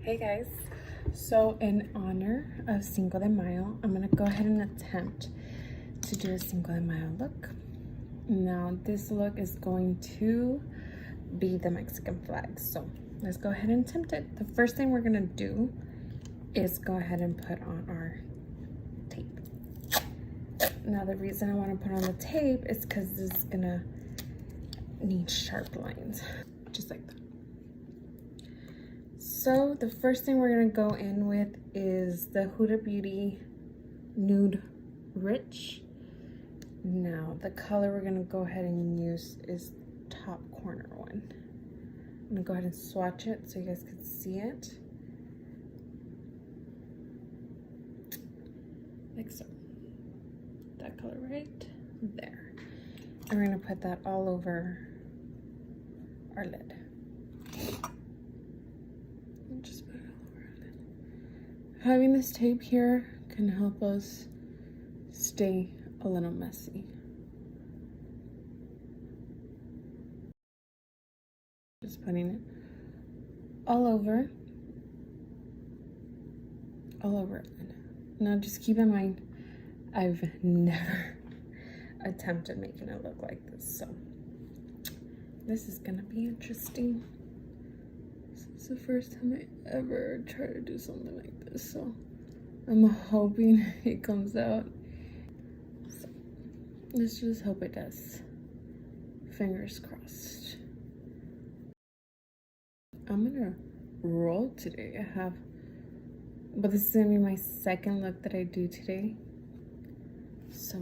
Hey guys, so in honor of Cinco de Mayo, I'm gonna go ahead and attempt to do a Cinco de Mayo look. Now this look is going to be the Mexican flag, so let's go ahead and attempt it. The first thing we're gonna do is go ahead and put on our tape. Now the reason I want to put on the tape is because this is gonna need sharp lines, just like that. So the first thing we're gonna go in with is the Huda Beauty Nude Rich. Now the color we're gonna go ahead and use is top corner one. I'm gonna go ahead and swatch it so you guys can see it. Like so. That color right there. And we're gonna put that all over our lid. Just put it all over our lid. Having this tape here can help us stay a little messy. Just putting it all over it. Now just keep in mind, I've never attempted making it look like this, so this is gonna be interesting. This is the first time I ever try to do something like this, so I'm hoping it comes out. So let's just hope it does. Fingers crossed. I'm gonna roll today. But this is gonna be my second look that I do today. So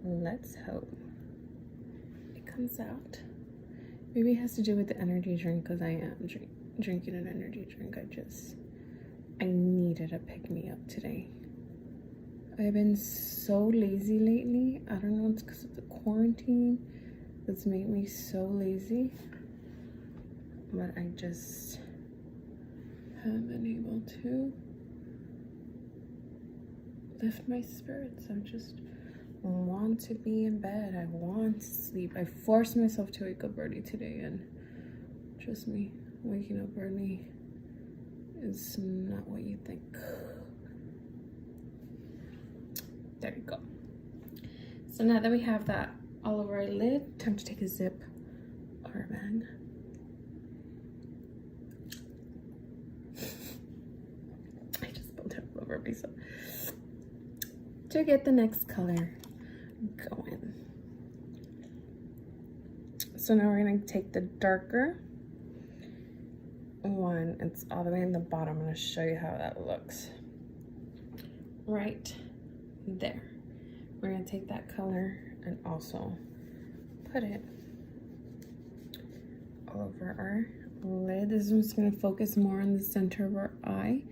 let's hope it comes out. Maybe it has to do with the energy drink, because I am drinking an energy drink. I needed a pick-me-up today. I've been so lazy lately. I don't know, it's because of the quarantine that's made me so lazy. But I just haven't been able to lift my spirits. I just want to be in bed. I want to sleep. I forced myself to wake up early today, and trust me, waking up early is not what you think. There you go. So now that we have that all over our lid, time to take a zip of our bag. I just spilled it all over myself. To get the next color going. So now we're gonna take the darker one. It's all the way in the bottom. I'm gonna show you how that looks. Right there. We're gonna take that color and also put it all over our lid. This one's gonna focus more on the center of our eye.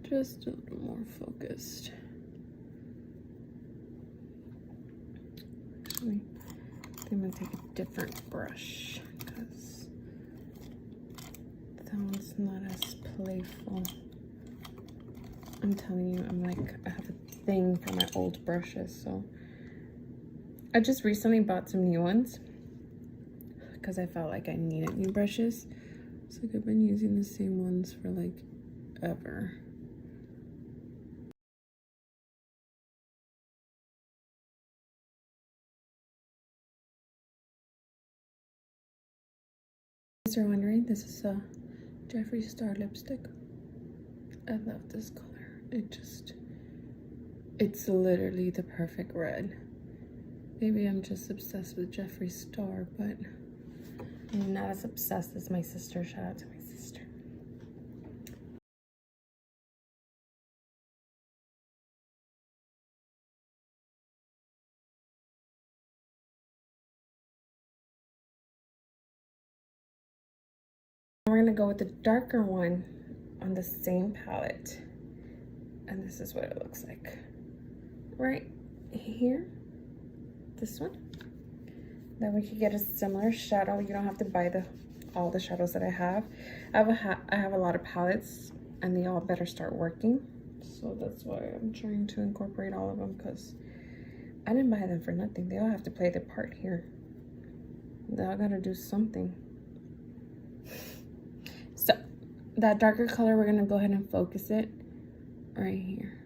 Just a little more focused. Actually, I'm gonna take a different brush because that one's not as playful. I'm telling you, I have a thing for my old brushes, so I just recently bought some new ones because I felt like I needed new brushes. So I've been using the same ones for like ever. If you're wondering, this is a Jeffree Star lipstick. I love this color. It's literally the perfect red. Maybe I'm just obsessed with Jeffree Star, but I'm not as obsessed as my sister. Shout out to my sister. We're gonna go with the darker one on the same palette. And this is what it looks like. Right here, this one. Then we could get a similar shadow. You don't have to buy all the shadows that I have. I have a lot of palettes, and they all better start working. So that's why I'm trying to incorporate all of them, because I didn't buy them for nothing. They all have to play their part here. They all gotta do something. that darker color, we're gonna go ahead and focus it right here.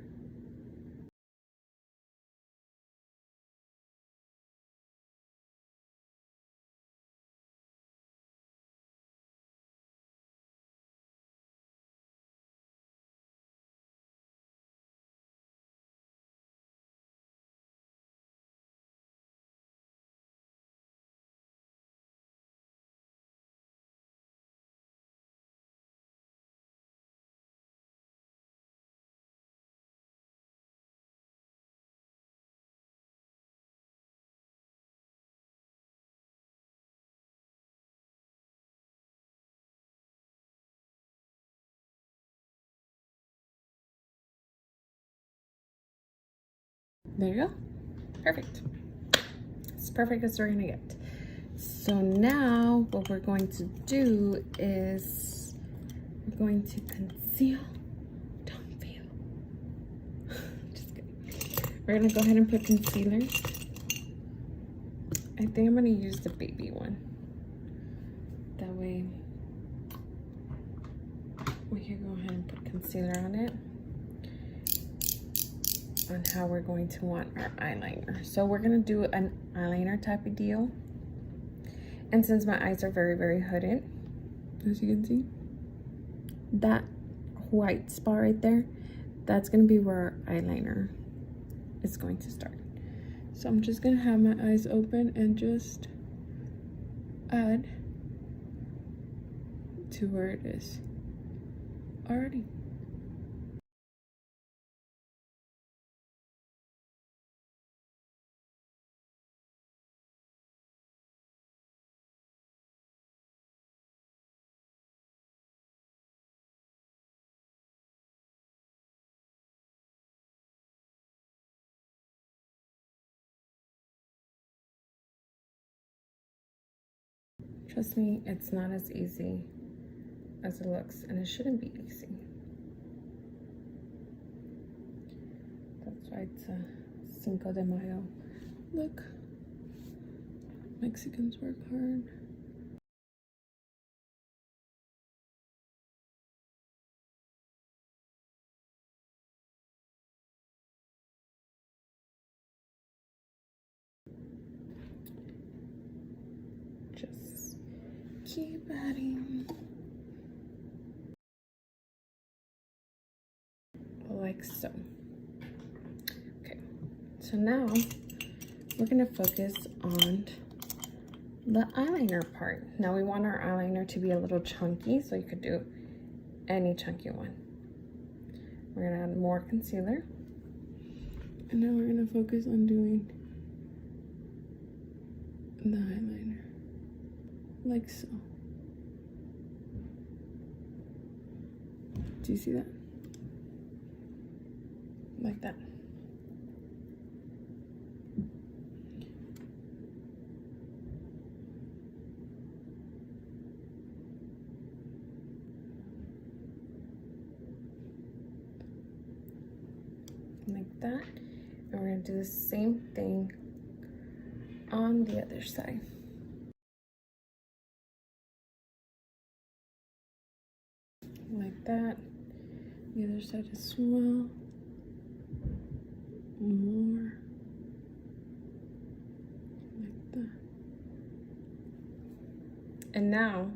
There you go. Perfect. It's perfect as we're gonna get. So now what we're going to do is we're going to conceal. Don't feel. Just kidding. We're gonna go ahead and put concealer. I think I'm gonna use the baby one. That way we can go ahead and put concealer on it. On how we're going to want our eyeliner. So we're gonna do an eyeliner type of deal. And since my eyes are very, very hooded, as you can see, that white spot right there, that's gonna be where our eyeliner is going to start. So I'm just gonna have my eyes open and just add to where it is already. Trust me, it's not as easy as it looks, and it shouldn't be easy. That's why it's a Cinco de Mayo. Look, Mexicans work hard. Just keep adding. Like so. Okay, so now we're gonna focus on the eyeliner part. Now we want our eyeliner to be a little chunky, so you could do any chunky one. We're gonna add more concealer. And now we're gonna focus on doing the eyeliner, like so. Do you see that? Like that. Like that. And we're gonna do the same thing on the other side. Like that. The other side as well. More. Like that. And now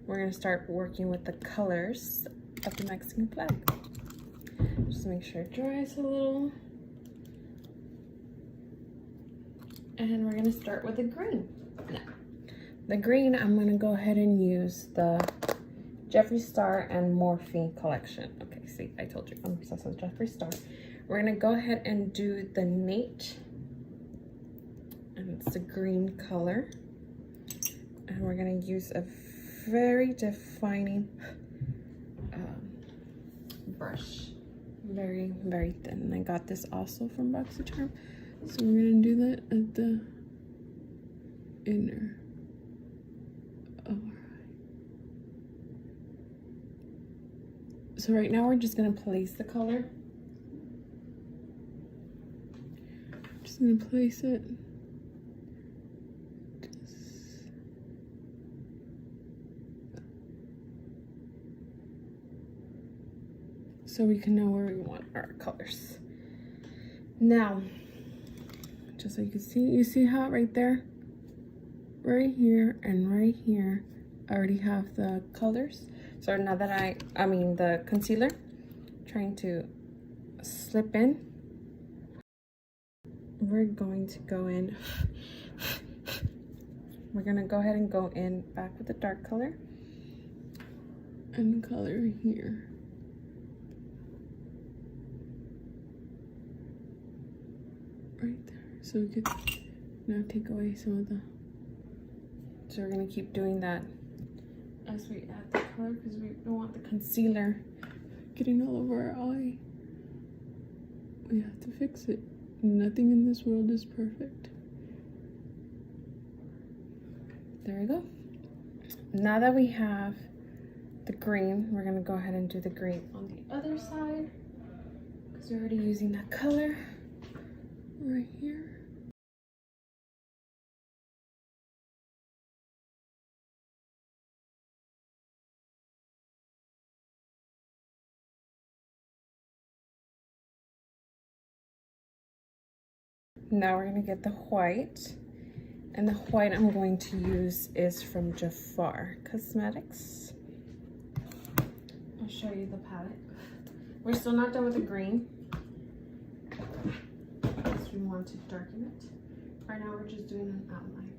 we're gonna start working with the colors of the Mexican flag. Just make sure it dries a little. And we're gonna start with the green. Now, the green, I'm gonna go ahead and use the Jeffree Star and Morphe collection. Okay, see, I told you, I'm obsessed with Jeffree Star. We're gonna go ahead and do the Nate, and it's a green color. And we're gonna use a very defining brush. Very, very thin. And I got this also from BoxyCharm. So we're gonna do that at the inner of our eye. So right now we're just gonna place the color. Just gonna place it. so we can know where we want our colors. Now, just so you can see, you see how right there, right here and right here, I already have the colors. So now that I mean the concealer, trying to slip in, we're going to go in. We're gonna go ahead and go in back with the dark color and color here. Right there. So we could now take away some of the. So we're gonna keep doing that as we add the color because we don't want the concealer getting all over our eye. We have to fix it. Nothing in this world is perfect. There we go. Now that we have the green, we're gonna go ahead and do the green on the other side because we're already using that color right here. Now we're gonna get the white, and the white I'm going to use is from Jafar Cosmetics. I'll show you the palette. We're still not done with the green because we want to darken it. Right now we're just doing an outline.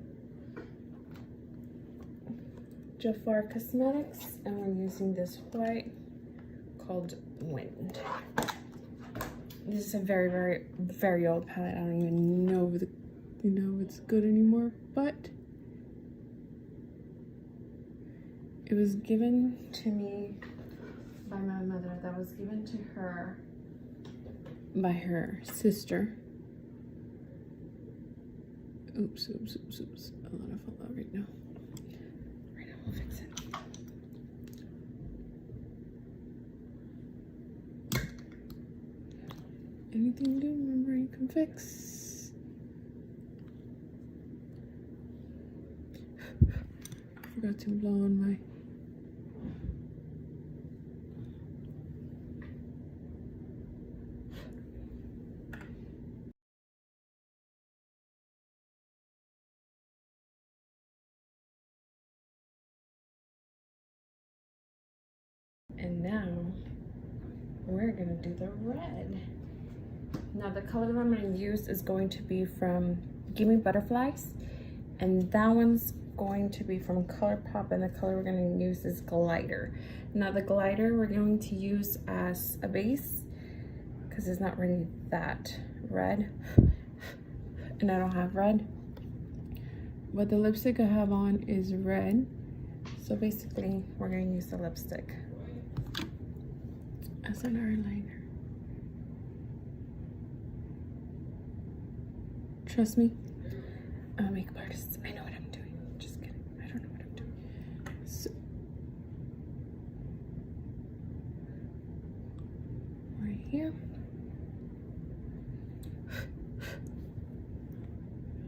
Jafar Cosmetics, and we're using this white called Wind. This is a very, very, very old palette. I don't even know if it's good anymore, but it was given to me by my mother. That was given to her by her sister. Oops. A lot of fallout right now. Right now, we'll fix it. Anything to remember you can fix. I forgot to blow on my. And now we're gonna do the red. Now the color that I'm going to use is going to be from Gimme Butterflies, and that one's going to be from ColourPop, and the color we're going to use is Glider. Now the glider we're going to use as a base because it's not really that red, and I don't have red, but the lipstick I have on is red, so basically we're going to use the lipstick as an eyeliner. Trust me, I'm a makeup artist. I know what I'm doing. Just kidding. I don't know what I'm doing. So, right here.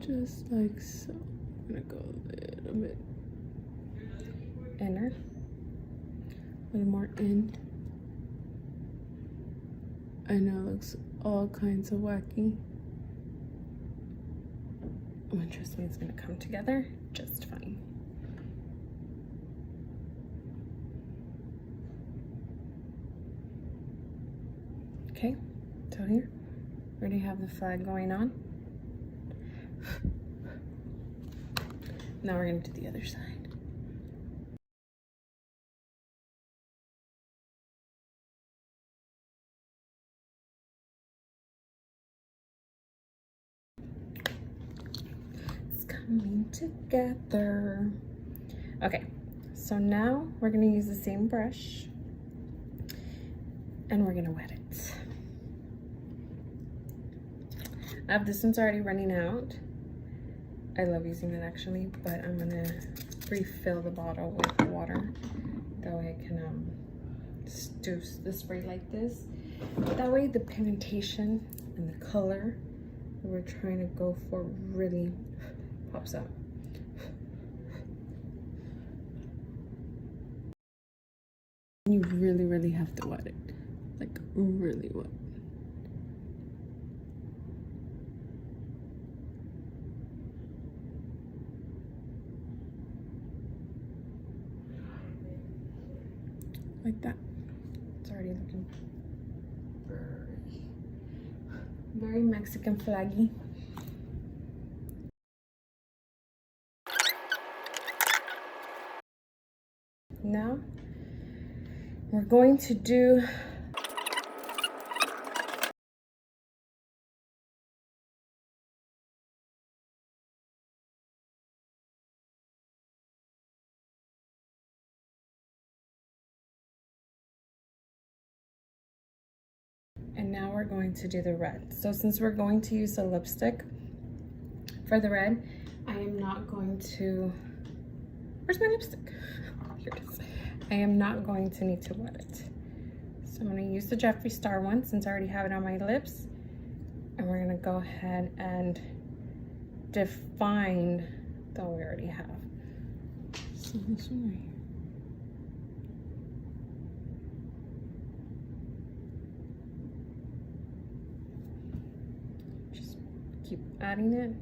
Just like so. I'm gonna go a little bit inner. A little more in. I know it looks all kinds of wacky. And trust me, it's gonna come together just fine. Okay, so here, already have the flag going on. Now we're gonna do the other side. Coming together. Okay, so now we're gonna use the same brush and we're gonna wet it. This one's already running out. I love using it actually, but I'm gonna refill the bottle with water. That way I can do the spray like this. That way the pigmentation and the color that we're trying to go for really pops out. You really have to wet it. like really wet. Like that. It's already looking very Mexican flaggy. Now we're going to do and now we're going to do the red. So since we're going to use the lipstick for the red, I am not going to, where's my lipstick? Here it is. I am not going to need to wet it. So I'm gonna use the Jeffree Star one since I already have it on my lips. And we're gonna go ahead and define the one we already have. So this one right here. Just keep adding it.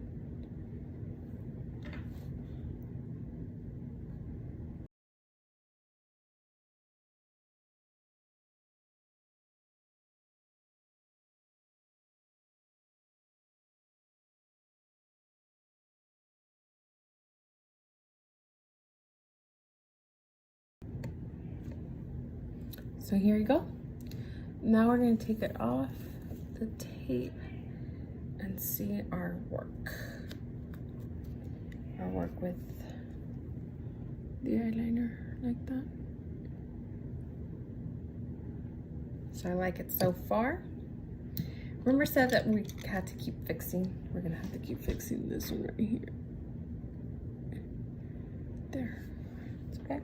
So here you go. Now we're going to take it off the tape and see our work. Our work with the eyeliner like that. So I like it so far. Remember said that we had to keep fixing. We're gonna have to keep fixing this one right here. There, it's okay.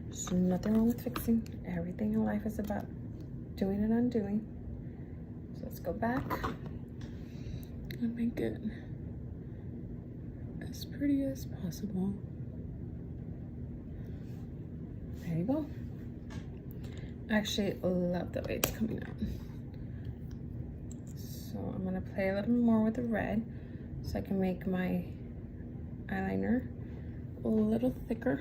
There's nothing wrong with fixing. Everything in life is about doing and undoing. So let's go back and make it as pretty as possible. There you go. I actually love the way it's coming out. So I'm gonna play a little more with the red so I can make my eyeliner a little thicker.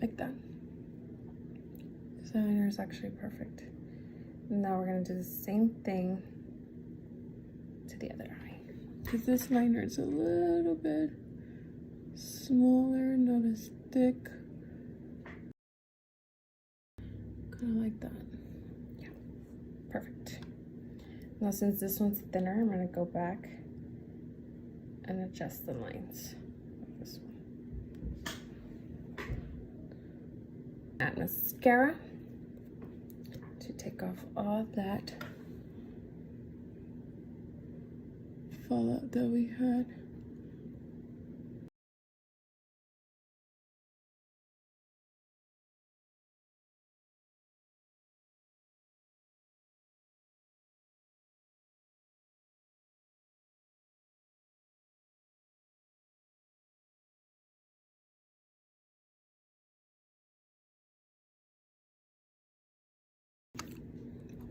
Like that. This eyeliner is actually perfect. Now we're gonna do the same thing to the other eye. Because this liner is a little bit smaller, not as thick. Kind of like that. Yeah, perfect. Now since this one's thinner, I'm gonna go back and adjust the lines of this one. Add mascara to take off all that fallout that we had.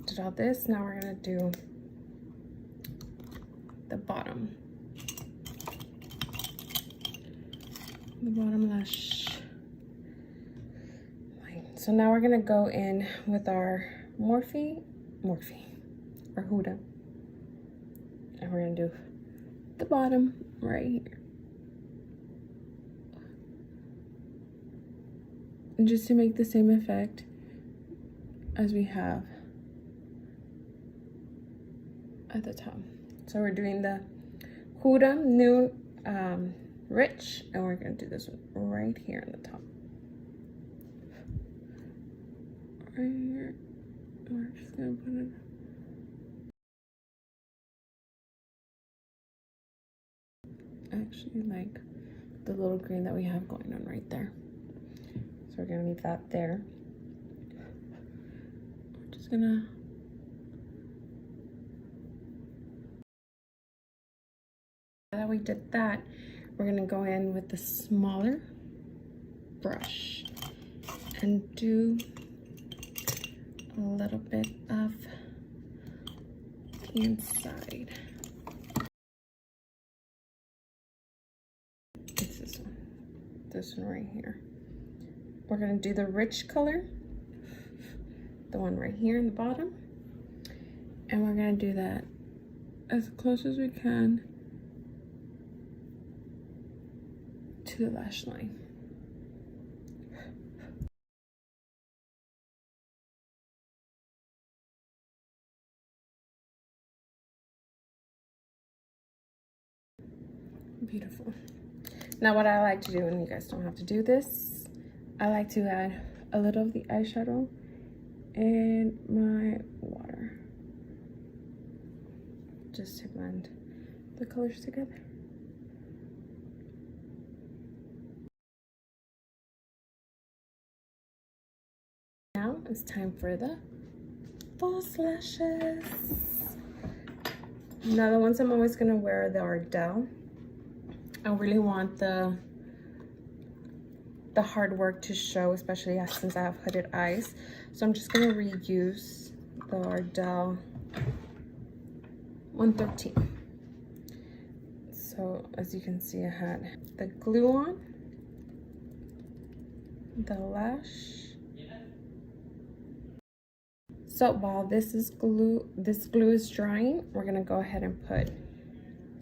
Did all this, now we're gonna do the bottom. The bottom lash line. So now we're gonna go in with our Morphe, or Huda. And we're gonna do the bottom right here. And just to make the same effect as we have at the top. So we're doing the Huda Nude Rich, and we're gonna do this one right here on the top. Right here. We're just gonna put it. Actually, like the little green that we have going on right there. So we're gonna leave that there. We're just gonna that we did that, we're gonna go in with the smaller brush and do a little bit of the inside. It's this one right here. We're gonna do the rich color, the one right here in the bottom, and we're gonna do that as close as we can to the lash line. Beautiful. Now what I like to do, and you guys don't have to do this, I like to add a little of the eyeshadow in my water, just to blend the colors together. Now it's time for the false lashes. Now the ones I'm always gonna wear are the Ardell. I really want the hard work to show, especially since I have hooded eyes. So I'm just gonna reuse the Ardell 113. So as you can see, I had the glue on, the lash. So while this glue is drying, we're gonna go ahead and put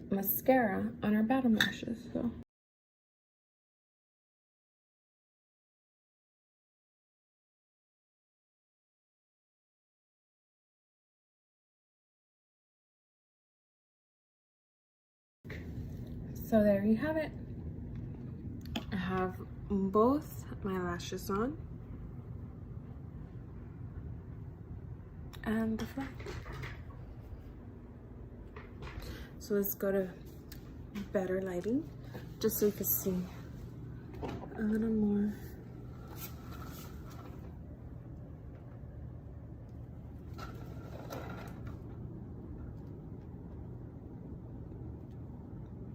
mascara on our bottom lashes. So there you have it. I have both my lashes on and the front. So let's go to better lighting, just so you can see a little more.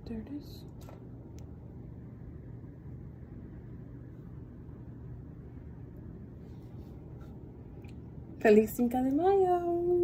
There it is. Feliz Cinco de Mayo!